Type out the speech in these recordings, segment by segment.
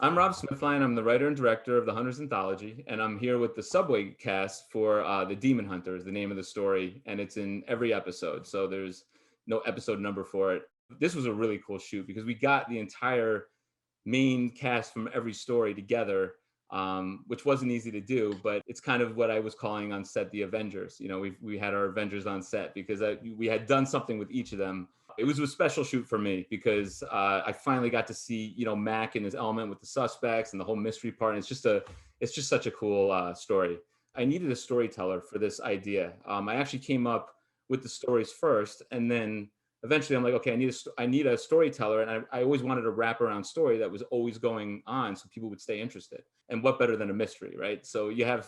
I'm Rob Smithline. I'm the writer and director of the Hunters Anthology, and I'm here with the Subway cast for The Demon Hunters, the name of the story, and it's in every episode. So there's no episode number for it. This was a really cool shoot because we got the entire main cast from every story together, which wasn't easy to do, but it's kind of what I was calling on set the Avengers. You know, we had our Avengers on set because we had done something with each of them. It was a special shoot for me because I finally got to see, Mac in his element with the suspects and the whole mystery part. And it's just such a cool story. I needed a storyteller for this idea. I actually came up with the stories first, and then eventually I'm like, okay, I need a storyteller. And I always wanted a wraparound story that was always going on so people would stay interested. And what better than a mystery, right? So you have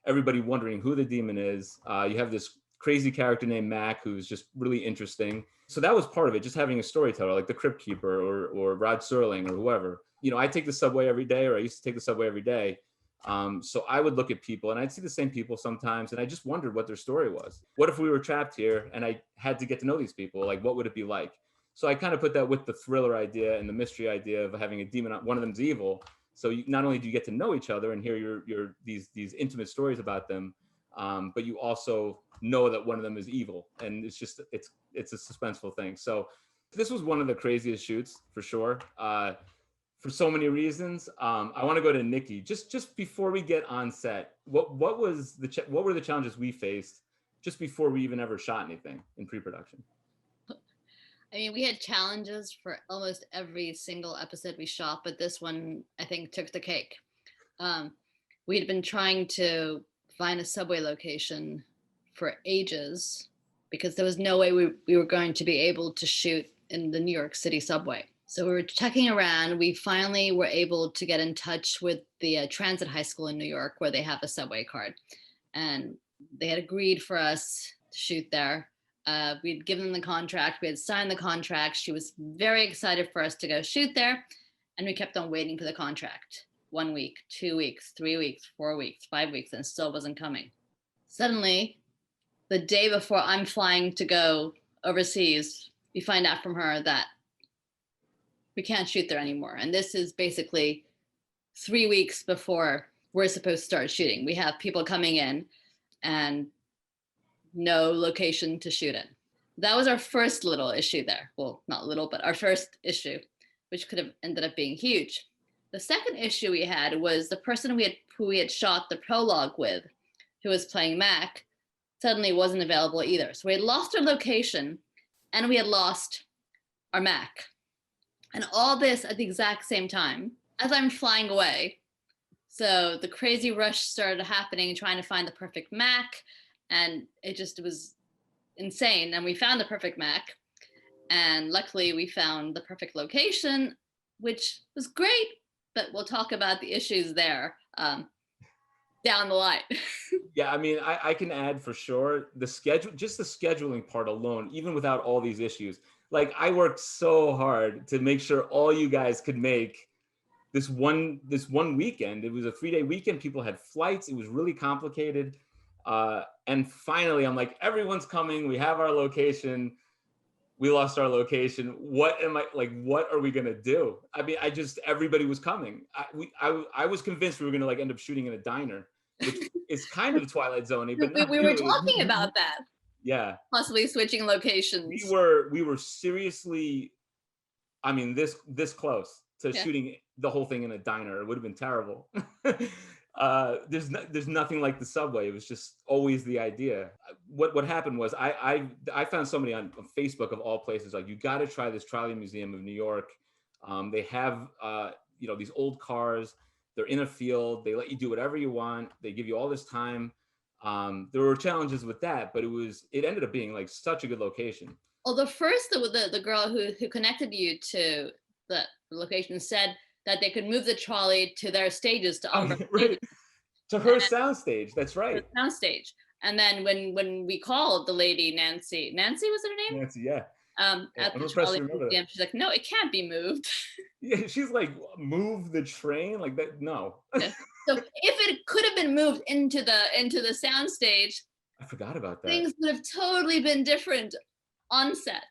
everybody wondering who the demon is. You have this crazy character named Mac who's just really interesting. So that was part of it, just having a storyteller like the Crypt Keeper or Rod Serling or whoever. I take the subway every day, or I used to take the subway every day. So I would look at people and I'd see the same people sometimes, and I just wondered what their story was. What if we were trapped here and I had to get to know these people? Like, what would it be like? So I kind of put that with the thriller idea and the mystery idea of having a demon. One of them's evil. So not only do you get to know each other and hear these intimate stories about them, but you also know that one of them is evil, and it's a suspenseful thing. So this was one of the craziest shoots for sure. For so many reasons. I want to go to Nicky. Just before we get on set, what were the challenges we faced just before we even ever shot anything in pre-production? I mean, we had challenges for almost every single episode we shot, but this one, I think, took the cake. We had been trying to find a subway location for ages because there was no way we were going to be able to shoot in the New York City subway. So we were checking around. We finally were able to get in touch with the Transit High School in New York, where they have a subway card. And they had agreed for us to shoot there. We'd given them the contract. We had signed the contract. She was very excited for us to go shoot there. And we kept on waiting for the contract. 1 week, 2 weeks, 3 weeks, 4 weeks, 5 weeks, and it still wasn't coming. Suddenly, the day before I'm flying to go overseas, we find out from her that we can't shoot there anymore. And this is basically 3 weeks before we're supposed to start shooting. We have people coming in and no location to shoot in. That was our first little issue there. Well, not little, but our first issue, which could have ended up being huge. The second issue we had was the person who we had shot the prologue with, who was playing Mac, suddenly wasn't available either. So we had lost our location and we had lost our Mac. And all this at the exact same time as I'm flying away. So the crazy rush started happening, trying to find the perfect Mac. And it was insane. And we found the perfect Mac. And luckily we found the perfect location, which was great. But we'll talk about the issues there down the line. Yeah, I mean, I can add for sure the scheduling part alone, even without all these issues. Like, I worked so hard to make sure all you guys could make this one weekend. It was a 3-day weekend. People had flights. It was really complicated. And finally, I'm like, everyone's coming. We have our location. We lost our location. What are we gonna do? I mean, everybody was coming. I was convinced we were gonna end up shooting in a diner, which is kind of Twilight Zone-y, but not we really. were talking about that. Yeah. Possibly switching locations. We were seriously, I mean, this close to shooting the whole thing in a diner. It would have been terrible. There's nothing like the subway. It was just always the idea. What happened was I found somebody on Facebook, of all places, like, you got to try this Trolley Museum of New York. They have these old cars. They're in a field. They let you do whatever you want. They give you all this time. There were challenges with that, but it ended up being like such a good location. Well, the girl who connected you to the location said that they could move the trolley to their stages to right. To her soundstage. That's right. Soundstage. And then when we called the lady, Nancy was her name? Nancy, yeah. At the trolley museum, she's like, no, it can't be moved. Yeah, she's like, move the train? Like that? No. Yeah. So if it could have been moved into the soundstage, I forgot about that. Things would have totally been different on set.